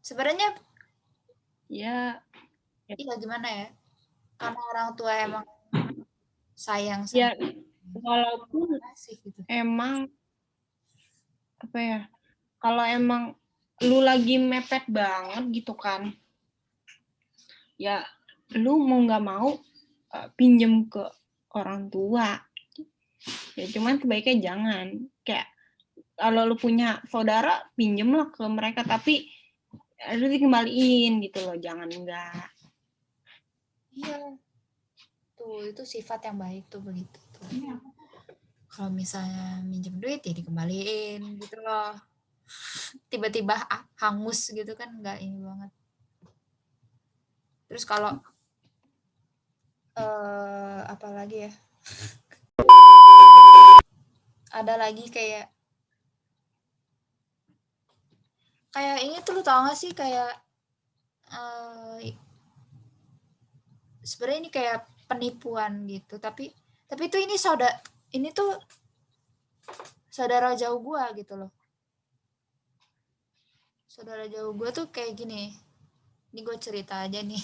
Sebenarnya Ya, iya gimana ya? Karena orang tua emang sayang ya sama walaupun kasih gitu. emang apa ya, kalau emang lu lagi mepet banget gitu kan, ya lu mau nggak mau pinjem ke orang tua. Ya cuman sebaiknya jangan. Kayak kalau lu punya saudara, pinjemlah ke mereka, tapi lu dikembaliin gitu loh, jangan enggak. Iya, tuh itu sifat yang baik tuh begitu tuh. Kalau misalnya minjem duit ya dikembaliin gitu loh. Tiba-tiba hangus gitu kan nggak ini banget. Terus kalau apa lagi ya? Ada lagi kayak ini tuh lu tau gak sih kayak eh sebenarnya ini kayak penipuan gitu tapi tuh ini tuh saudara jauh gua gitu loh. Saudara jauh gua tuh kayak gini. Ini gue cerita aja nih.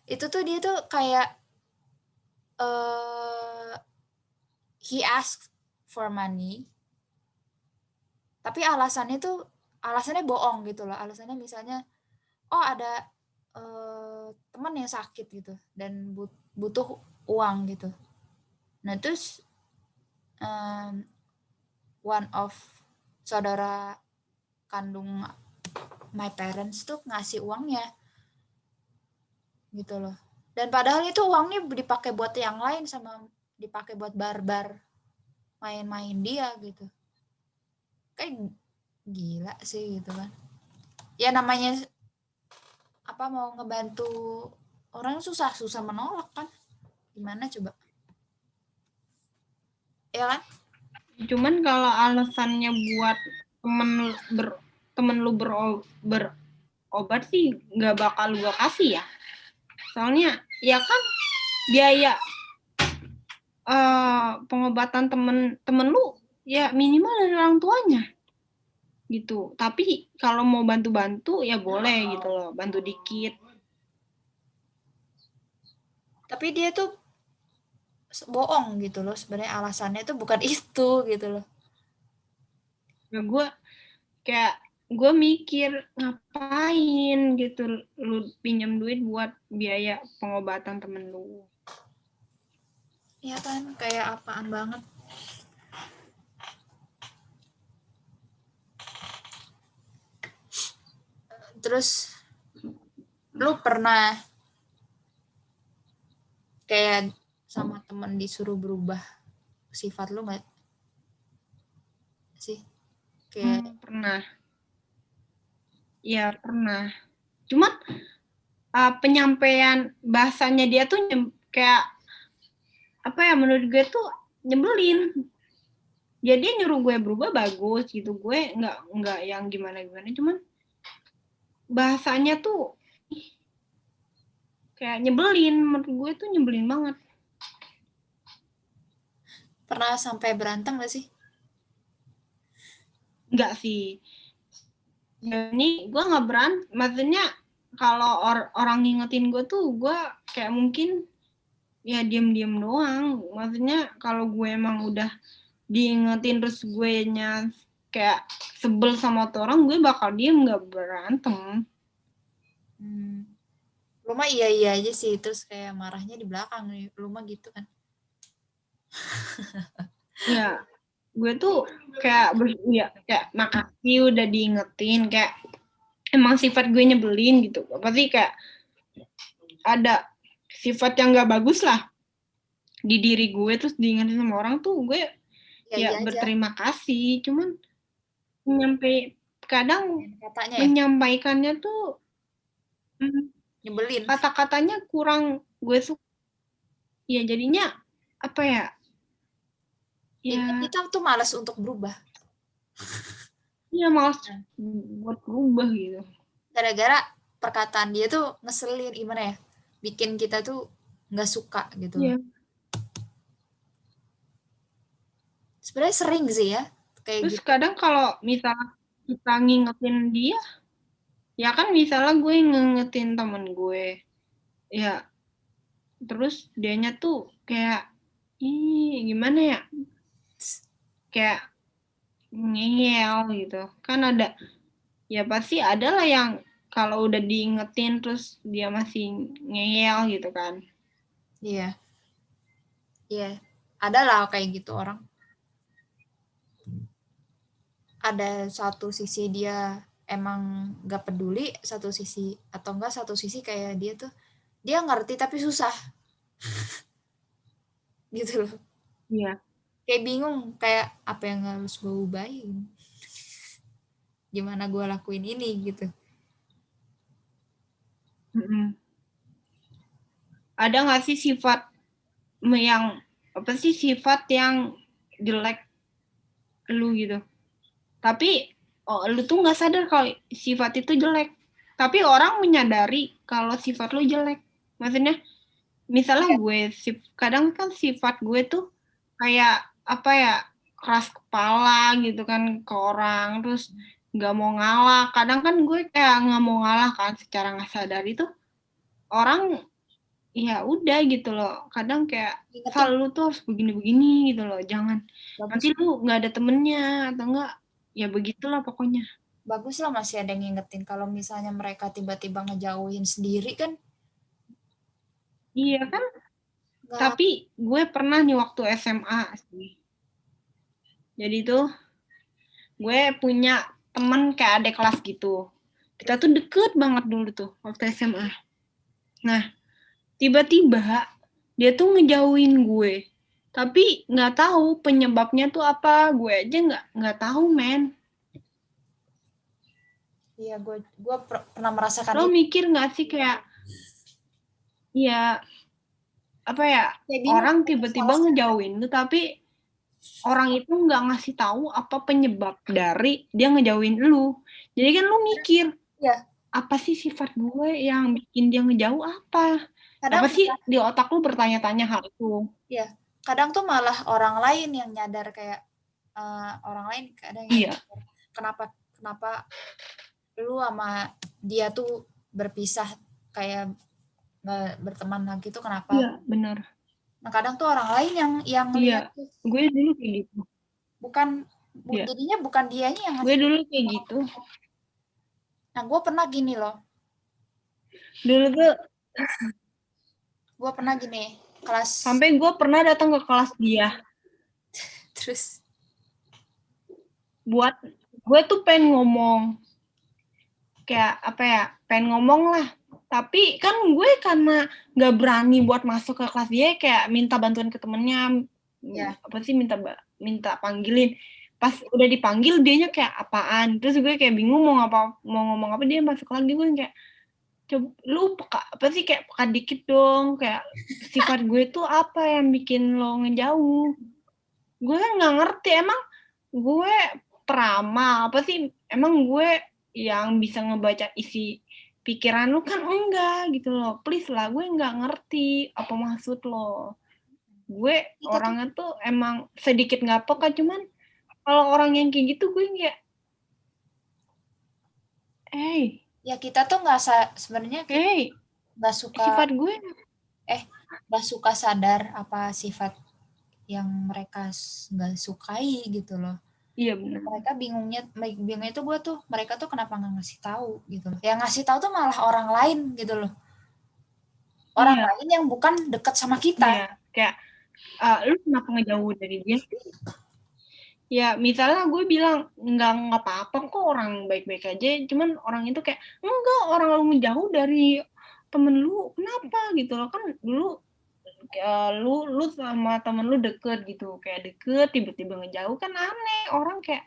Itu tuh dia tuh kayak eh he asked for money, tapi alasannya bohong gitu loh. Alasannya misalnya, oh ada teman yang sakit gitu dan butuh uang gitu. Nah terus um, one of saudara kandung my parents tuh ngasih uangnya gitu loh. Dan padahal itu uangnya dipakai buat yang lain sama dipakai buat barbar main-main dia gitu. Kayak gila sih gitu kan. Ya namanya apa mau ngebantu orang susah menolak kan. Gimana coba? Ya kan? Cuman kalau alasannya buat temen lu berobat sih nggak bakal gua kasih ya. Soalnya ya kan biaya pengobatan temen lu ya minimal dari orang tuanya gitu. Tapi kalau mau bantu-bantu ya boleh gitu loh, bantu dikit. Tapi dia tuh bohong gitu loh. Sebenarnya alasannya tuh bukan itu gitu loh. Nah, kayak gue mikir ngapain gitu lu pinjam duit buat biaya pengobatan temen lu. Iya kan? Kayak apaan banget. Terus lu pernah kayak sama temen disuruh berubah sifat lu nggak sih? Kayak Pernah. Ya pernah. Cuman penyampaian bahasanya dia tuh kayak apa ya, menurut gue tuh nyebelin. Jadi dia nyuruh gue berubah bagus gitu, gue nggak yang gimana gimana, cuman bahasanya tuh kayak nyebelin, menurut gue tuh nyebelin banget. pernah sampai berantem gak sih? Nggak sih, ini gue nggak maksudnya kalau orang ngingetin gue tuh gue kayak mungkin ya diem doang. Maksudnya kalau gue emang udah diingetin terus gue nya kayak sebel sama tuh orang, gue bakal diem, nggak berantem. Lu mah iya aja sih, terus kayak marahnya di belakang nih, lu mah gitu kan. Ya gue tuh kayak ya kayak makasih udah diingetin, kayak emang sifat gue nyebelin gitu, apa sih, kayak ada sifat yang nggak bagus lah di diri gue terus diingetin sama orang tuh gue Iya ya iya aja berterima kasih. Cuman kadang katanya ya, menyampaikannya tuh nyebelin. kata-katanya kurang gue suka. Ya jadinya apa ya, Jadinya ya kita tuh malas untuk berubah. ya malas buat berubah gitu. Gara-gara perkataan dia tuh ngeselin, gimana ya, bikin kita tuh nggak suka gitu. Ya Sebenarnya sering sih ya kayak terus gitu. kadang kalau misalnya kita ngingetin dia, Ya kan misalnya gue ngingetin temen gue, ya terus dianya tuh kayak, ih gimana ya, kayak ngeyel gitu. Kan ada, ya pasti ada lah yang kalau udah diingetin terus dia masih ngeyel gitu kan. Iya. Iya. Ada lah kayak gitu orang. Ada satu sisi dia emang gak peduli, satu sisi atau enggak satu sisi kayak dia tuh dia ngerti tapi susah gitu loh. Iya. Kayak bingung kayak apa yang harus gue ubahin, gimana gue lakuin ini gitu. Mm-mm. Ada nggak sih sifat yang apa sih sifat yang jelek lu gitu? Tapi lu tuh nggak sadar kalau sifat itu jelek. Tapi orang menyadari kalau sifat lu jelek. Maksudnya, misalnya Iya. gue, kadang kan sifat gue tuh kayak apa ya, keras kepala gitu kan ke orang, terus nggak mau ngalah. Kadang kan gue kayak nggak mau ngalah kan secara nggak sadar itu orang ya udah gitu loh. Kadang kayak Ingetin. Sal lu tuh harus begini-begini gitu loh. Jangan nanti Bagus. lu nggak ada temennya atau enggak ya begitulah pokoknya. Bagus lah masih ada yang ngingetin. Kalau misalnya mereka tiba-tiba ngejauhin sendiri kan Iya kan? nggak. Tapi gue pernah nih waktu SMA sih. Jadi tuh gue punya temen kayak adik kelas gitu. Kita tuh deket banget dulu tuh waktu SMA. Nah, tiba-tiba dia tuh ngejauhin gue. Tapi nggak tahu penyebabnya tuh apa. Gue aja nggak tahu, men. Iya, gue pernah merasakan Lo itu. mikir nggak sih kayak, ya apa ya, Kayak bingung orang itu tiba-tiba salah siapa. ngejauhin lu tapi orang itu nggak ngasih tahu apa penyebab dari dia ngejauhin lu. Jadi kan lu mikir, Ya, apa sih sifat gue yang bikin dia ngejauh apa? kadang Apa sih malah di otak lu bertanya-tanya hal itu? ya, kadang tuh malah orang lain yang nyadar kayak orang lain kadang yang Iya, nyadar kenapa kenapa lu sama dia tuh berpisah kayak nggak berteman lagi tuh kenapa. iya benar. Nah kadang tuh orang lain yang Iya, ngeliat tuh, gue dulu kayak gitu. bukan Iya, jadinya bukan dianya yang gue ngasih. dulu kayak gitu. Nah gue pernah gini loh, Dulu tuh gue pernah gini kelas sampai gue pernah datang ke kelas dia terus buat gue tuh pengen ngomong kayak apa ya, pengen ngomong lah. Tapi kan gue karena nggak berani buat masuk ke kelas dia, kayak minta bantuan ke temennya, ya apa sih, minta panggilin. Pas udah dipanggil dianya kayak apaan, terus gue kayak bingung mau ngomong apa, dia masuk lagi. Gue kayak, coba lu peka apa sih, kayak peka dikit dong, kayak sifat gue tuh apa yang bikin lo ngejauh. Gue kan nggak ngerti, emang gue peramal apa sih, emang gue yang bisa ngebaca isi pikiran lu kan enggak gitu loh. Please lah, gue nggak ngerti apa maksud lo. Gue kita tuh orangnya tuh emang sedikit nggak peka, cuman kalau orang yang kayak gitu gue kayak, hey, ya kita tuh nggak sebenarnya kita hey, nggak suka sifat gue, nggak suka sadar apa sifat yang mereka nggak sukai gitu loh. iya benar. Mereka bingungnya tuh gue tuh mereka tuh kenapa nggak ngasih tahu gitu loh. Yang ngasih tahu tuh malah orang lain gitu loh. Orang Iya, lain yang bukan dekat sama kita. iya, kayak lu kenapa ngejauh dari dia? Ya misalnya gue bilang nggak apa-apa kok, orang baik-baik aja, cuman orang itu kayak enggak, orang lu menjauh dari temen lu kenapa gitu loh. Kan dulu lu sama temen lu deket gitu, kayak deket tiba-tiba ngejauh kan aneh. Orang kayak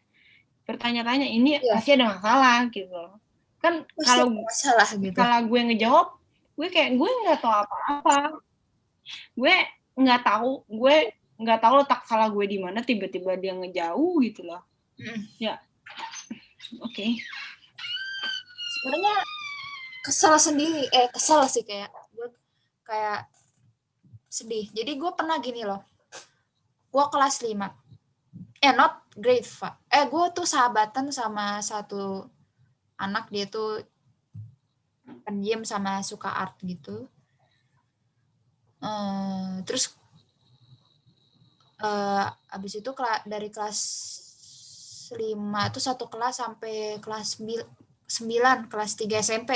bertanya-tanya, ini Iya, pasti ada masalah gitu loh. Kan pasti kalau ada masalah gitu. misalnya gue ngejawab, gue kayak gue nggak tahu apa-apa, gue nggak tahu letak salah gue di mana, tiba-tiba dia ngejauh gitu loh. Ya, oke. Sebenarnya kesel sendiri, kesel sih kayak gue kayak sedih. Jadi gue pernah gini loh. Gue kelas 5. Not grade 5. Gue tuh sahabatan sama satu anak, dia tuh pendiam sama suka art gitu. Terus abis itu dari kelas 5 tuh satu kelas sampai kelas 9, kelas 3 SMP.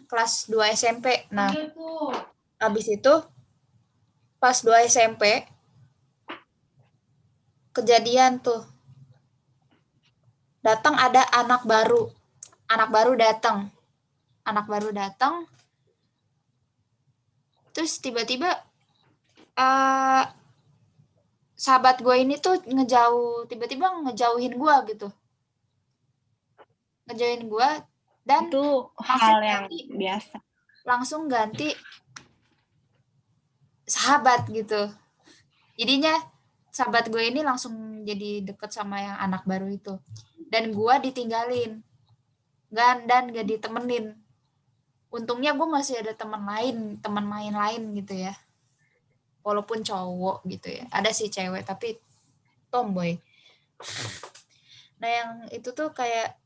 Kelas 2 SMP. Nah, abis itu pas 2 SMP kejadian tuh. Datang ada anak baru. Anak baru datang. Terus tiba-tiba sahabat gue ini tuh tiba-tiba ngejauhin gue gitu. Ngejauhin gue dan itu hal yang biasa. Langsung ganti sahabat gitu. Jadinya sahabat gue ini langsung jadi deket sama yang anak baru itu. Dan gue ditinggalin. Dan gak ditemenin. Untungnya gue masih ada teman main lain gitu ya. Walaupun cowok gitu ya. Ada sih cewek tapi tomboy. Nah yang itu tuh kayak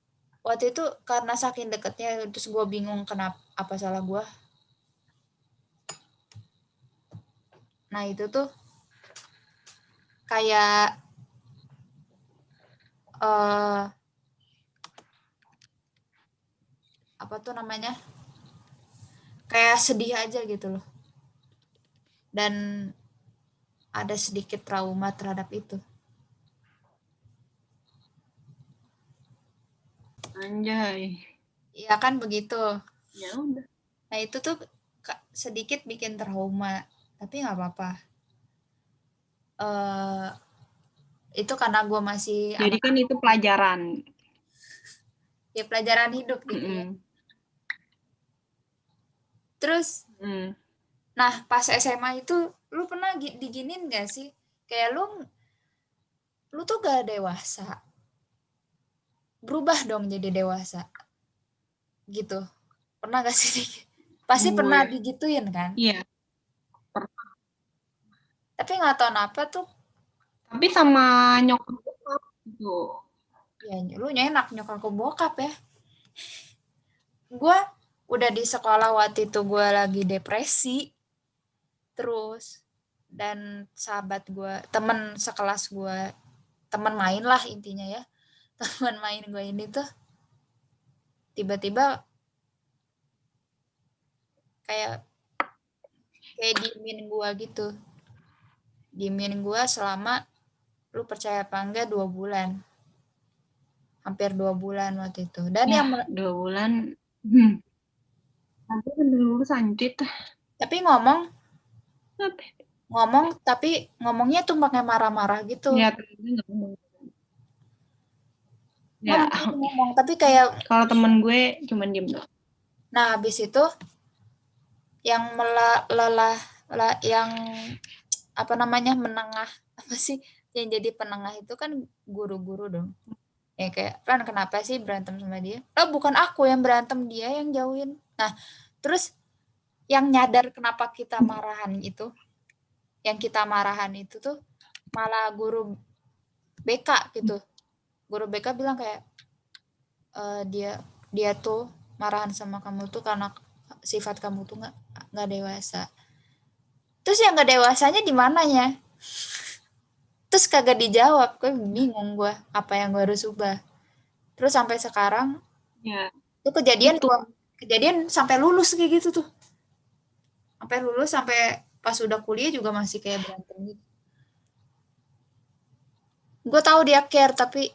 waktu itu karena saking deketnya terus gue bingung kenapa apa salah gue. Nah itu tuh kayak apa tuh namanya, kayak sedih aja gitu loh, dan ada sedikit trauma terhadap itu. Anjay. Iya kan begitu. Ya udah. Nah itu tuh sedikit bikin trauma, tapi nggak apa-apa. Itu karena gue masih jadi kan itu pelajaran. Ya pelajaran hidup gitu ya. Terus nah pas SMA itu lu pernah diginin gak sih kayak lu tuh gak dewasa, berubah dong jadi dewasa gitu, pernah gak sih? Pasti pernah digituin kan? Iya. Tapi nggak tahu kenapa tuh. Tapi sama nyokap gitu. Ya lu enak nyokap ke bokap ya. Gue udah di sekolah waktu itu gue lagi depresi. Terus dan sahabat gue, temen sekelas gue, temen main lah intinya ya. Temen main gue ini tuh tiba-tiba kayak diemin gue gitu. Diemin gue selama, lu percaya apa enggak, 2 bulan. Hampir 2 bulan waktu itu. Dan ya, 2 bulan. Nanti kan lulus anjir. Tapi tapi ngomongnya tuh pakai marah-marah gitu. Ya, ngomong tapi kayak kalau temen gue cuman diem doang. Nah habis itu yang yang apa namanya menengah, apa sih yang jadi penengah itu kan guru-guru dong. Ya kayak Ran kenapa sih berantem sama dia? Bukan aku yang berantem, dia yang jauhin. Nah terus yang nyadar kenapa kita marahan itu, yang kita marahan itu tuh malah guru BK gitu. Guru BK bilang kayak dia tuh marahan sama kamu tuh karena sifat kamu tuh nggak dewasa. Terus yang nggak dewasanya di mananya? Terus kagak dijawab. Gue bingung gue apa yang gue harus ubah. Terus sampai sekarang itu kejadian sampai lulus kayak gitu tuh. Sampai lulus, sampai pas udah kuliah juga masih kayak berantem gitu. Gue tahu dia care tapi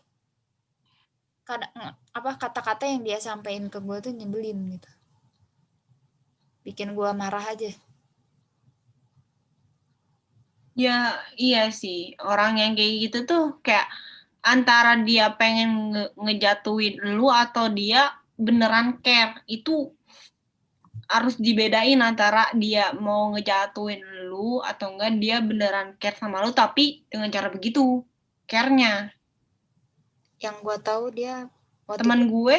kata-kata yang dia sampaikan ke gue tuh nyebelin gitu. Bikin gue marah aja. Ya iya sih, orang yang kayak gitu tuh kayak antara dia pengen ngejatuhin lu atau dia beneran care. Itu harus dibedain antara dia mau ngejatuhin lu atau enggak dia beneran care sama lu tapi dengan cara begitu care-nya. Yang gue tahu dia teman gue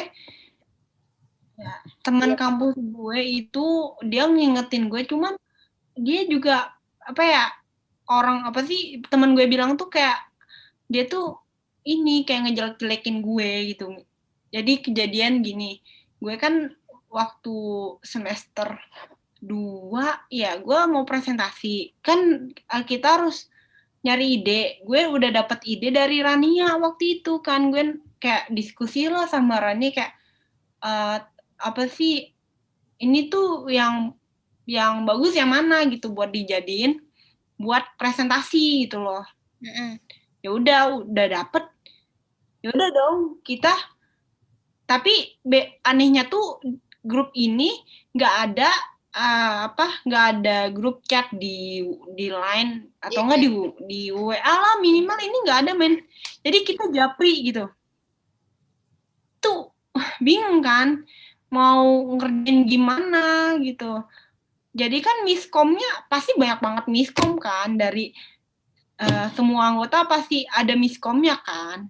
ya, teman kampus gue itu dia ngingetin gue, cuman dia juga apa ya, orang apa sih teman gue bilang tuh kayak dia tuh ini kayak ngejelek-jelekin gue gitu. Jadi kejadian gini, gue kan waktu semester 2 ya gue mau presentasi kan, kita harus nyari ide. Gue udah dapet ide dari Rania waktu itu kan, gue kayak diskusi lah sama Rania kayak apa sih ini tuh yang bagus yang mana gitu buat dijadiin buat presentasi gitu loh. Ya udah dapet, ya udah dong kita. Tapi anehnya tuh grup ini nggak ada nggak ada grup chat di line atau nggak di WA lah, minimal ini nggak ada men. Jadi kita japri gitu. Tuh bingung kan mau ngerjain gimana gitu. Jadi kan miskomnya pasti banyak banget miskom kan, dari semua anggota pasti ada miskomnya kan.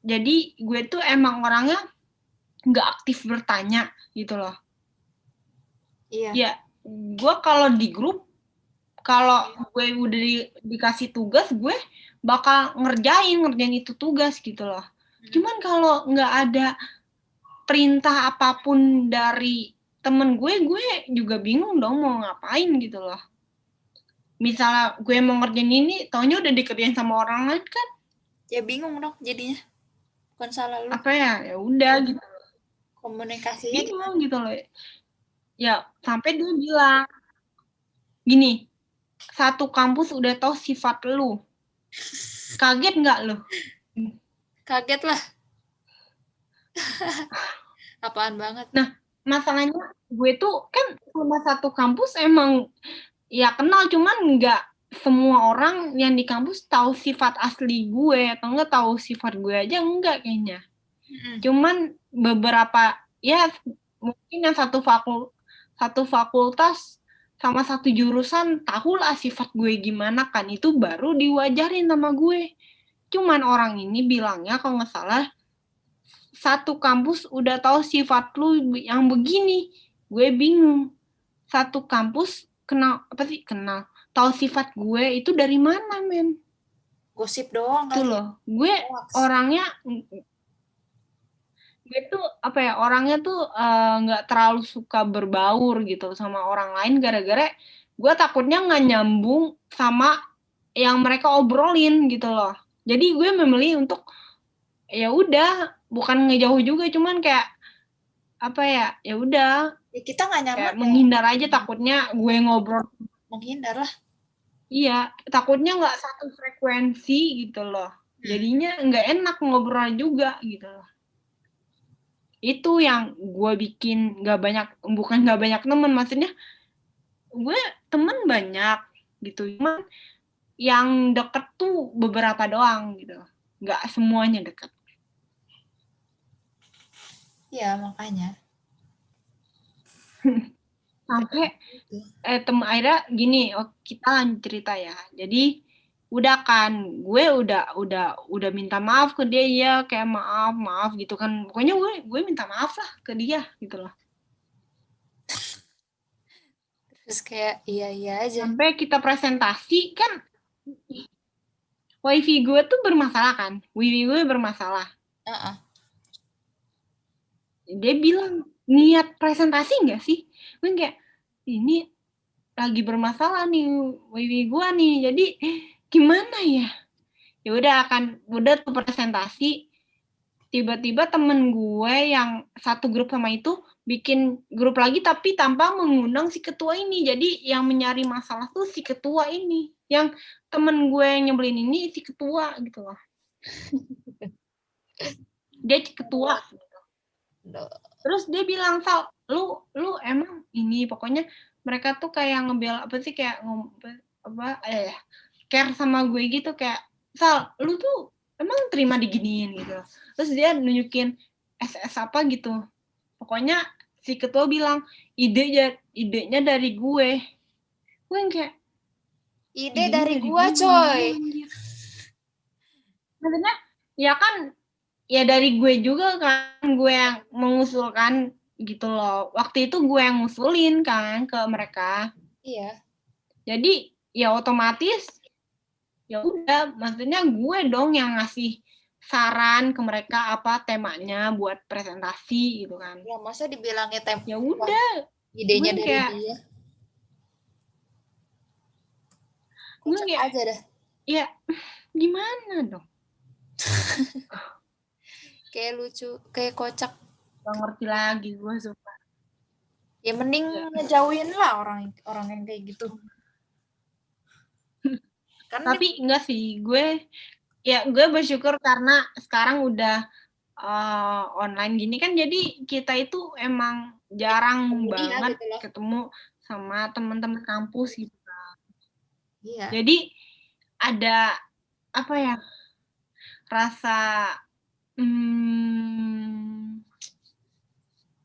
Jadi gue tuh emang orangnya nggak aktif bertanya gitu loh. Iya. Ya, gue kalau di grup, kalau gue udah dikasih tugas, gue bakal ngerjain itu tugas gitu loh. Cuman kalau nggak ada perintah apapun dari temen gue juga bingung dong mau ngapain gitu loh. Misalnya gue mau ngerjain ini, taunya udah dikerjain sama orang lain kan? Ya bingung dong jadinya. Bukan salah lu. Apa ya udah gitu. Komunikasinya bingung gitu loh. Ya sampai dia bilang gini, satu kampus udah tahu sifat lu. Kaget nggak lu? Kaget lah. Apaan banget. Nah, masalahnya gue tuh kan sama satu kampus emang ya kenal, cuman nggak semua orang yang di kampus tahu sifat asli gue atau nggak tahu sifat gue aja enggak kayaknya. Cuman beberapa ya mungkin yang satu fakultas sama satu jurusan tahulah sifat gue gimana kan, itu baru diwajarin sama gue. Cuman orang ini bilangnya kalau nggak salah satu kampus udah tahu sifat lu yang begini. Gue bingung. Satu kampus kenal tahu sifat gue itu dari mana, men? Gosip doang tuh kali. Loh. Gue orangnya orangnya tuh nggak terlalu suka berbaur gitu sama orang lain, gara-gara gue takutnya nggak nyambung sama yang mereka obrolin gitu loh. Jadi gue memilih untuk ya udah, bukan ngejauh juga, cuman kayak apa ya udah. Ya kita nggak nyaman. Menghindar aja, takutnya gue ngobrol. Menghindar lah. Iya, takutnya nggak satu frekuensi gitu loh. Jadinya nggak enak ngobrol juga gitu loh. Itu yang gue bikin bukan nggak banyak temen, maksudnya gue temen banyak gitu, cuman yang deket tuh beberapa doang gitu, nggak semuanya deket. Ya makanya. Sampai temen Aira gini, kita lanjut cerita ya. Jadi udah kan, gue udah minta maaf ke dia, ya kayak maaf gitu kan. Pokoknya gue minta maaf lah ke dia gitu loh. Terus kayak iya aja. Sampai kita presentasi kan, wifi gue tuh bermasalah kan. Wifi gue bermasalah. Dia bilang, niat presentasi nggak sih? Gue kayak, ini lagi bermasalah nih wifi gue nih. Jadi gimana ya? Ya udah tuh presentasi, tiba-tiba temen gue yang satu grup sama itu bikin grup lagi tapi tanpa mengundang si ketua ini. Jadi yang mencari masalah tuh si ketua ini, yang temen gue yang nyebelin ini si ketua gitu loh. Dia ketua gitu. Terus dia bilang, Sal, lu emang ini, pokoknya mereka tuh kayak ngebela apa sih, kayak care sama gue gitu, kayak Sal, lu tuh emang terima diginiin gitu. Terus dia nunjukin SS apa gitu. Pokoknya si ketua bilang idenya dari gue. Gue kayak ide dari gue coy. Maksudnya ya kan ya dari gue juga kan, gue yang mengusulkan gitu loh. Waktu itu gue yang ngusulin kan ke mereka. Iya. Jadi ya otomatis ya udah, maksudnya gue dong yang ngasih saran ke mereka apa temanya buat presentasi gitu kan. Ya masa dibilangnya Ya udah, idenya gue dari kayak dia. gue Kocak kayak aja dah. ya gimana dong? Kayak lucu, kayak kocak. Gak ngerti lagi gue suka. Ya mending Ya. ngejauhin lah orang yang kayak gitu. Karena Tapi enggak sih, gue bersyukur karena sekarang udah online gini kan, jadi kita itu emang jarang banget gitu loh. ketemu sama teman-teman kampus gitu kan. Iya. Jadi ada apa ya, rasa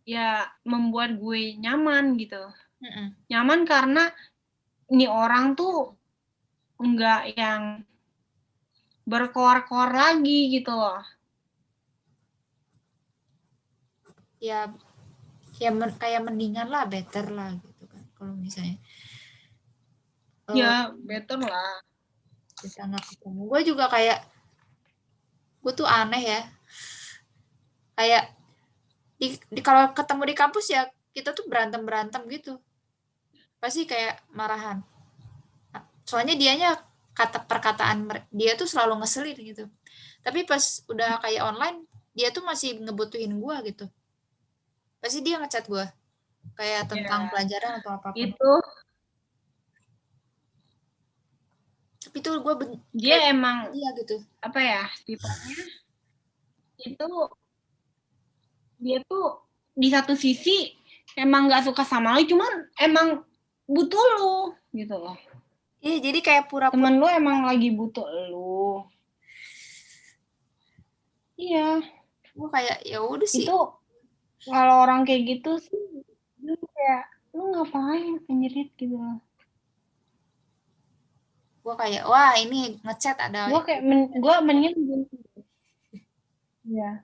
ya membuat gue nyaman gitu. Nyaman karena ini orang tuh enggak yang berkoar-koar lagi gitu loh. Ya kayak mendingan lah, better lah gitu kan. Kalau misalnya ya better lah. Kita nggak ketemu. Gue juga kayak, gue tuh aneh ya. Kayak kalau ketemu di kampus ya kita tuh berantem gitu. Pasti kayak marahan. Soalnya dianya perkataan dia tuh selalu ngeselin gitu. Tapi pas udah kayak online, dia tuh masih ngebutuhin gue gitu. Pasti dia ngechat gue kayak tentang pelajaran atau apapun. Itu tapi tuh gue dia emang dia gitu. Apa ya, sifatnya itu, dia tuh di satu sisi emang nggak suka sama lo, cuman emang butuh lo gitu loh. Iya, jadi kayak pura-pura temen lo emang lagi butuh lo. Iya, gue kayak ya udah sih. itu kalau orang kayak gitu sih kayak lu ngapain penjerit gitu loh. Gue kayak wah ini ngechat ada. Gue kayak gue mendingan ya,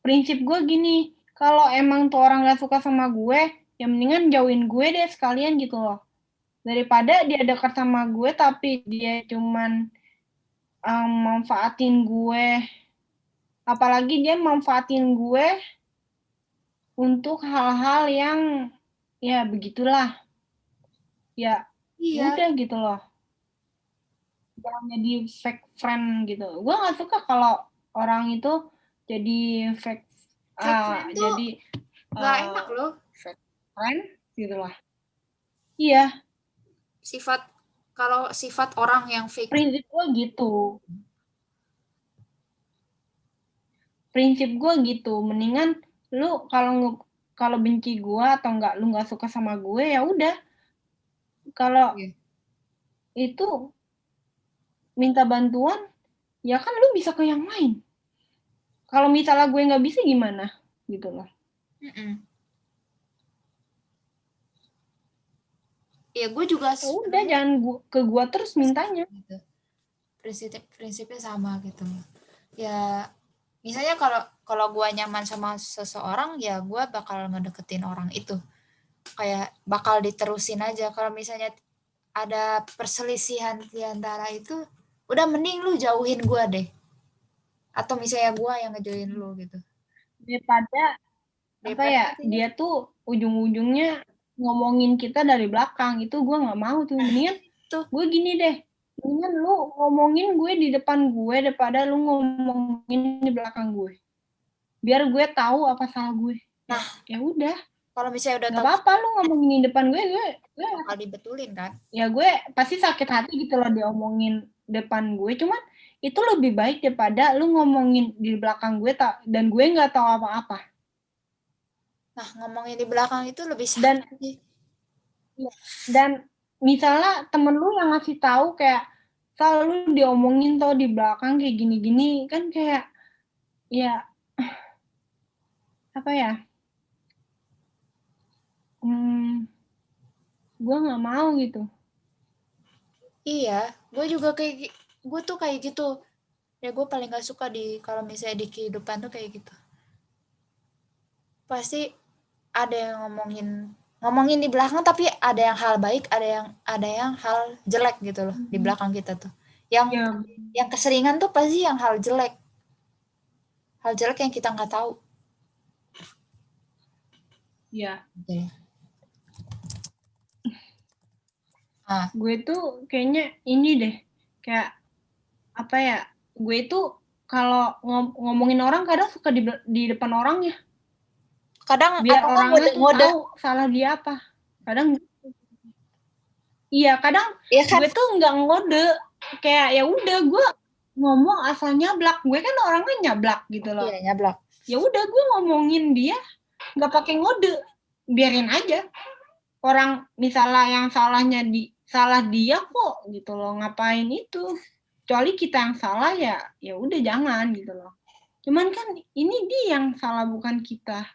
prinsip gue gini, kalau emang tuh orang gak suka sama gue, ya mendingan jauhin gue deh sekalian gitu loh, daripada dia dekat sama gue tapi dia cuman manfaatin gue, apalagi dia manfaatin gue untuk hal-hal yang ya begitulah, ya udah gitu loh, jangan jadi fake friend gitu. Gue nggak suka kalau orang itu jadi fake friend tuh jadi nggak enak loh. fake friend gitu lah. Iya. Kalau sifat orang yang fake. Prinsip gue gitu. Prinsip gue gitu. Mendingan lu kalau benci gue atau enggak lu nggak suka sama gue ya udah. Kalau itu minta bantuan, ya kan lu bisa ke yang lain. Kalau misalnya gue nggak bisa gimana, gitu loh. Ya gue juga. Ya udah jangan ke gue terus mintanya. Gitu. Prinsipnya sama gitu. Ya misalnya kalau gue nyaman sama seseorang ya gue bakal ngedeketin orang itu. Kayak bakal diterusin aja. Kalau misalnya ada perselisihan di antara itu, udah mending lu jauhin gue deh. Atau misalnya gue yang ngejauhin lu gitu. Daripada apa ya, dia tuh ujung-ujungnya ngomongin kita dari belakang, itu gue nggak mau tuh. Mendingan gue gini deh, mendingan lu ngomongin gue di depan gue daripada lu ngomongin di belakang gue, biar gue tahu apa salah gue. Nah ya udah, kalau misalnya udah nggak apa-apa lu ngomongin di depan gue bakal dibetulin kan. Ya gue pasti sakit hati gitu loh diomongin depan gue, cuman itu lebih baik daripada lu ngomongin di belakang gue dan gue nggak tahu apa-apa. Nah, ngomongin di belakang itu lebih sakit. Dan misalnya temen lu yang ngasih tahu kayak selalu diomongin tau di belakang kayak gini-gini, kan kayak ya apa ya, gue nggak mau gitu. Iya, gue tuh kayak gitu. Ya gue paling gak suka kalau misalnya di kehidupan tuh kayak gitu. Pasti ada yang ngomongin di belakang, tapi ada yang hal baik, ada yang hal jelek gitu loh di belakang kita tuh. Yang keseringan tuh pasti yang hal jelek. hal jelek yang kita nggak tahu. Iya. Oke. Gue tuh kayaknya ini deh, kayak apa ya? Gue tuh kalau ngomongin orang kadang suka di depan orang ya. Kadang Biar atau orangnya tuh ngode-ngode. tahu salah dia apa. Kadang iya, kadang Iya kan? gue tuh nggak ngode, kayak ya udah gue ngomong asal nyablak. Gue kan orangnya nyablak gitu loh. Iya, nyablak. Ya udah gue ngomongin dia nggak pakai ngode, biarin aja. Orang misalnya yang salah dia kok gitu loh, ngapain itu? Kecuali kita yang salah ya udah jangan gitu loh. Cuman kan ini dia yang salah bukan kita.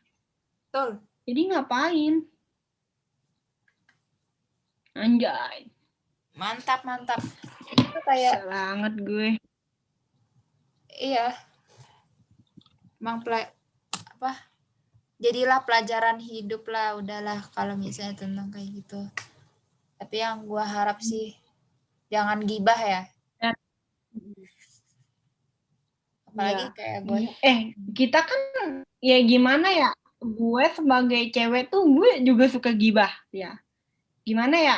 Betul. Jadi ngapain? Anjay. Mantap. Itu kayak banget gue. iya. Emang jadilah pelajaran hidup lah, udahlah kalau misalnya tentang kayak gitu. Tapi yang gue harap sih jangan gibah ya. Apalagi Ya. kayak gue. Kita kan ya gimana ya? Gue sebagai cewek tuh gue juga suka gibah ya. Gimana ya?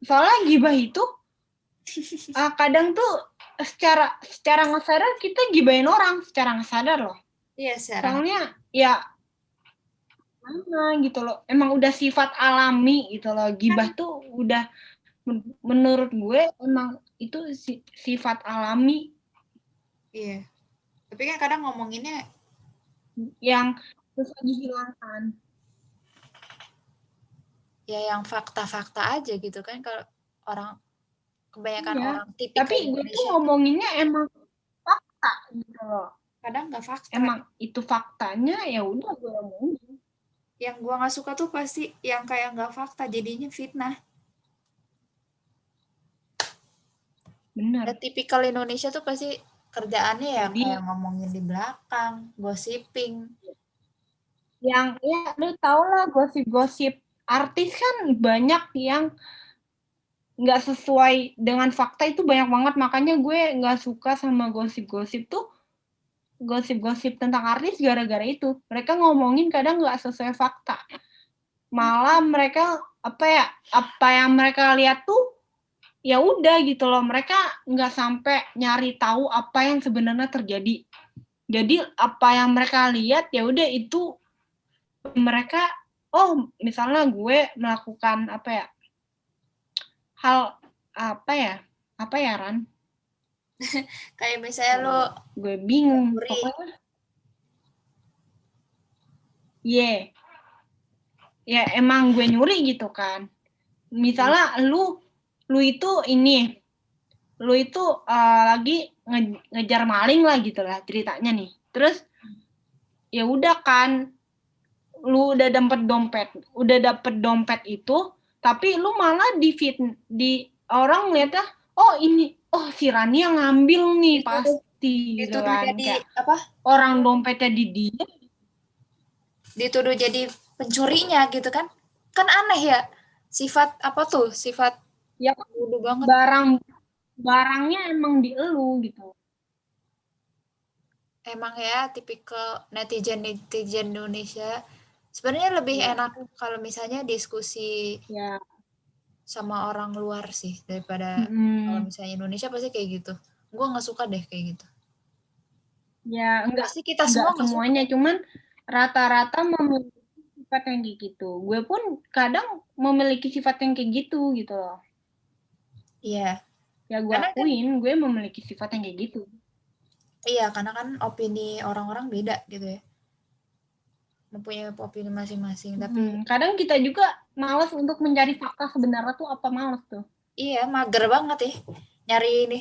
Soalnya gibah itu kadang tuh secara nggak sadar kita gibahin orang secara nggak sadar loh. Iya, sekarang. Soalnya ya mana gitu loh. Emang udah sifat alami gitu loh. Gibah tuh udah menurut gue emang itu sifat alami. Iya. Tapi kan kadang ngomonginnya Yang susah dihilangkan. ya yang fakta-fakta aja gitu kan, kalau orang kebanyakan Iya. orang tipikal Tapi gue tuh Indonesia ngomonginnya emang fakta gitu loh. kadang nggak fakta. Emang itu faktanya ya udah gue ngomongin. Yang gue nggak suka tuh pasti yang kayak nggak fakta, jadinya fitnah. Benar. Dan tipikal Indonesia tuh pasti kerjaannya ya Jadi kayak ngomongin di belakang, gossiping. yang ya lu tau lah gosip-gosip artis kan banyak yang nggak sesuai dengan fakta itu banyak banget, makanya gue nggak suka sama gosip-gosip tuh, gosip-gosip tentang artis gara-gara itu mereka ngomongin kadang nggak sesuai fakta, malah mereka apa yang mereka lihat tuh ya udah gitu loh, mereka nggak sampai nyari tahu apa yang sebenarnya terjadi. Jadi apa yang mereka lihat ya udah itu mereka, oh misalnya gue melakukan hal apa ya Ran? Kayak misalnya lo Gue bingung nyuri. pokoknya. Ya emang gue nyuri gitu kan. Misalnya lu itu ini, lu itu lagi ngejar maling lah gitu lah ceritanya nih. Terus ya udah kan, lu udah dapet dompet itu, tapi lu malah di orang lihatnya, oh ini, oh si Rani yang ngambil nih pasti gitu Dituduh kan, jadi kayak apa? orang dompetnya di dia. Dituduh jadi pencurinya gitu kan? Kan aneh ya. Sifat apa tuh? Sifat Ya bodoh banget. barangnya emang di elu gitu. Emang ya tipikal netizen Indonesia. Sebenarnya lebih enak kalau misalnya diskusi sama orang luar sih daripada kalau misalnya Indonesia pasti kayak gitu. Gue nggak suka deh kayak gitu. Ya Pasti kita semua nggak semuanya, suka. cuman rata-rata memiliki sifat yang kayak gitu. Gue pun kadang memiliki sifat yang kayak gitu loh. Iya. Ya gue akuin, gue memiliki sifat yang kayak gitu. Iya, karena kan opini orang-orang beda gitu ya. Mempunyai opini masing-masing, tapi kadang kita juga malas untuk mencari fakta sebenarnya tuh apa, malas tuh. Iya, mager banget ya nyari ini.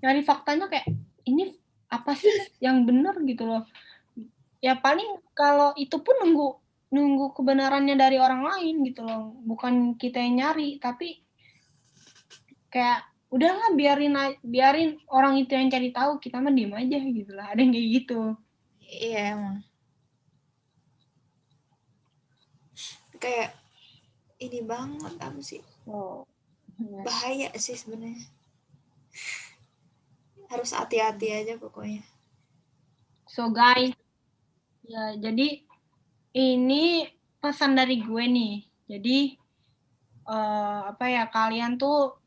Nyari faktanya kayak ini apa sih yang benar gitu loh. Ya paling kalau itu pun nunggu kebenarannya dari orang lain gitu loh, bukan kita yang nyari, tapi kayak udahlah biarin orang itu yang cari tahu, kita mah diem aja gitu lah, ada yang kayak gitu. Iya emang kayak ini banget apa sih, bahaya sih sebenarnya. Harus hati-hati aja pokoknya. So guys, ya jadi ini pesan dari gue nih. Jadi kalian tuh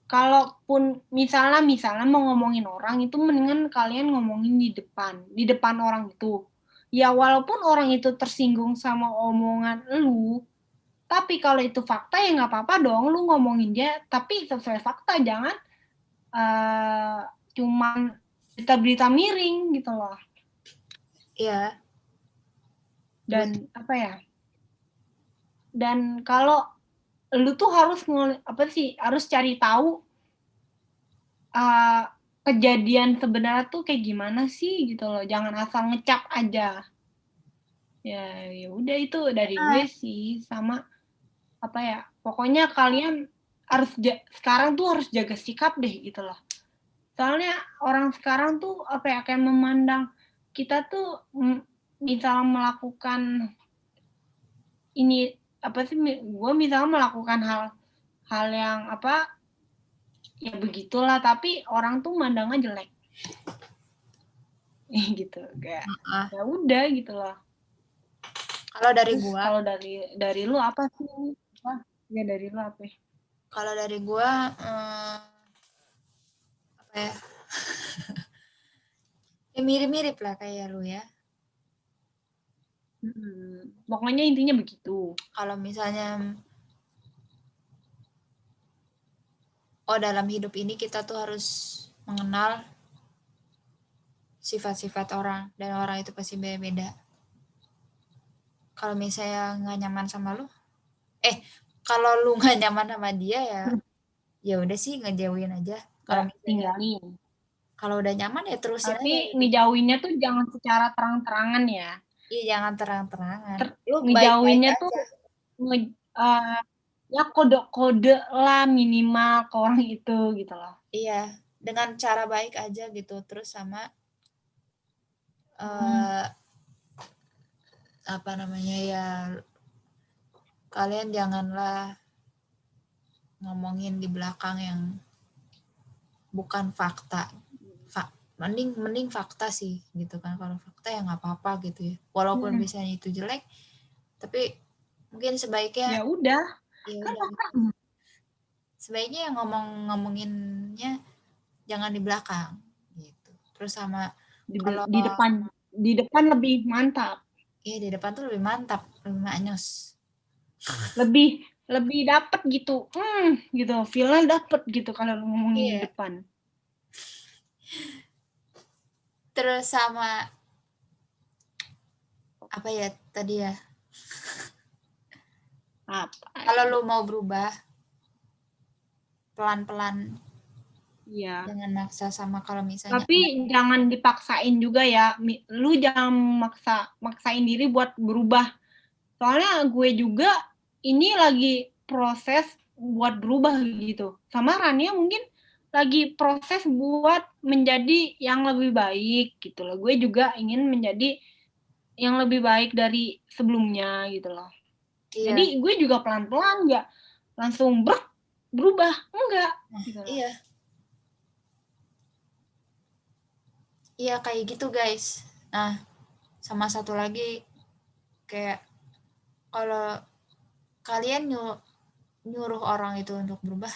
kalaupun misalnya mau ngomongin orang itu mendingan kalian ngomongin di depan orang itu. Ya walaupun orang itu tersinggung sama omongan lu, tapi kalau itu fakta ya nggak apa-apa dong lu ngomongin dia, tapi sesuai fakta, jangan cuman berita-berita miring gitu loh. Iya. Dan dan kalau lu tuh harus harus cari tahu kejadian sebenarnya tuh kayak gimana sih gitu loh, jangan asal ngecap aja. Ya udah itu dari gue sih. Sama pokoknya kalian harus sekarang tuh harus jaga sikap deh gitu loh, soalnya orang sekarang tuh kayak memandang kita tuh misal melakukan ini gue misalnya melakukan hal yang ya begitulah, tapi orang tuh mandangnya jelek gitu, kayak ya udah gitu loh. Kalau dari gua, kalau dari lu apa sih? Ya dari lu apa? Kalau dari gua apa ya? Ya mirip-mirip lah kayak lu ya. Pokoknya intinya begitu. Kalau misalnya dalam hidup ini kita tuh harus mengenal sifat-sifat orang, dan orang itu pasti beda-beda. Kalau misalnya nggak nyaman sama lu, kalau lu nggak nyaman sama dia ya udah sih ngejauhin aja. Kalau misalnya tinggalin. Kalau udah nyaman ya terusin aja. Tapi ngejauhinnya tuh jangan secara terang-terangan ya. Iya, jangan terang-terangan. Lu ngejauhinnya baik-baik tuh aja. Ya kode-kode lah minimal ke orang itu gitu loh. Iya, dengan cara baik aja gitu. Terus sama apa namanya ya, kalian janganlah ngomongin di belakang yang bukan fakta. Mending fakta sih gitu kan. Kalau fakta ya nggak apa-apa gitu ya. Walaupun misalnya itu jelek, tapi mungkin sebaiknya ya udah. Kan sebaiknya yang ngomonginnya jangan di belakang gitu. Terus sama kalau di depan lebih mantap. Iya, di depan tuh lebih mantap, lebih maknyos. Lebih dapet gitu. Gitu, feel-nya dapet gitu kalau ngomongin di depan. Terus sama apa ya tadi ya? Kalau lu mau berubah pelan-pelan. Iya. Jangan maksa, sama kalau misalnya. Tapi jangan dipaksain juga ya. Lu jangan maksain diri buat berubah. Soalnya gue juga ini lagi proses buat berubah gitu. Sama Rania mungkin lagi proses buat menjadi yang lebih baik gitu loh. Gue juga ingin menjadi yang lebih baik dari sebelumnya gitu loh. Iya. Jadi gue juga pelan-pelan, nggak langsung berubah, enggak. Gitu loh. Iya. Iya kayak gitu guys. Nah, sama satu lagi, kayak kalau kalian nyuruh orang itu untuk berubah,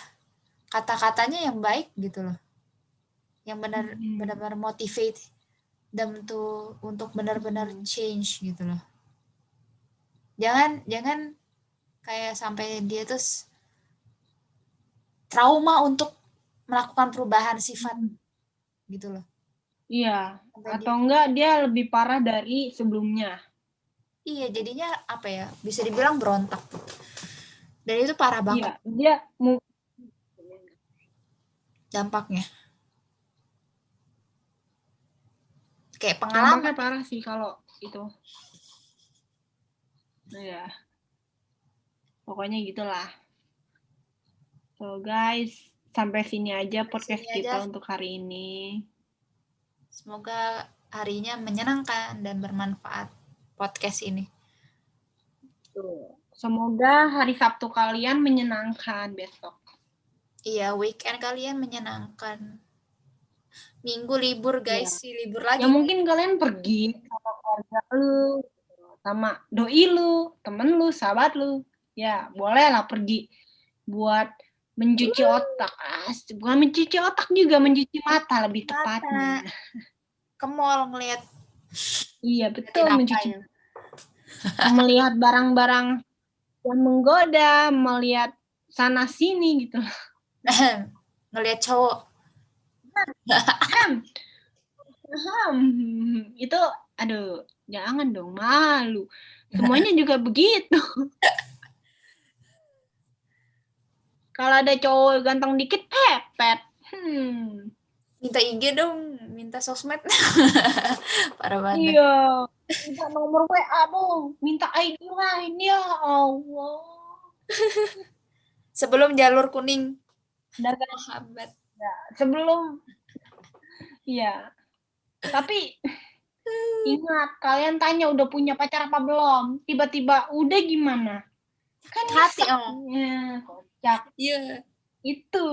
kata-katanya yang baik gitu loh, yang benar-benar motivate them tuh untuk benar-benar change gitu loh. Jangan kayak sampai dia tuh trauma untuk melakukan perubahan sifat gitu loh. Iya, atau enggak dia lebih parah dari sebelumnya. Iya, jadinya apa ya, bisa dibilang berontak. Dan itu parah banget. Iya, dia dampaknya. Kayak pengalaman. Dampaknya parah sih kalau itu. Iya. Pokoknya gitulah. So guys, sampai sini aja podcast kita untuk hari ini. Semoga harinya menyenangkan dan bermanfaat podcast ini. Semoga hari Sabtu kalian menyenangkan besok. Iya, weekend kalian menyenangkan. Minggu libur Iya. guys, libur lagi. Ya mungkin kalian pergi sama keluarga lu, sama doi lu, temen lu, sahabat lu. Ya, boleh lah pergi buat mencuci otak. Bukan mencuci otak juga, mencuci mata lebih tepatnya. Ke mall ngeliat Iya, ngeliatin betul, apa mencuci. ya? Melihat barang-barang yang menggoda, melihat sana sini gitu. Ngeliat cowok. Itu, aduh, jangan dong, malu. Semuanya juga begitu. Kalau ada cowok ganteng dikit, pepet. Minta IG dong, minta sosmed. Parah banget. Iya, minta nomor WA dong, minta ID lain, ya Allah. Sebelum jalur kuning. Udah kan? Sahabat. Sebelum, ya. Tapi ingat, kalian tanya udah punya pacar apa belum? Tiba-tiba udah gimana? Kan Hati, nyesek. oh. Ya, kocak. Iya. Itu.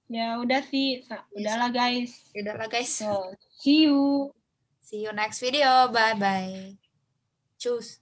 Ya udah sih, udahlah guys. Udahlah guys. So, see you. See you next video. Bye bye. Cus.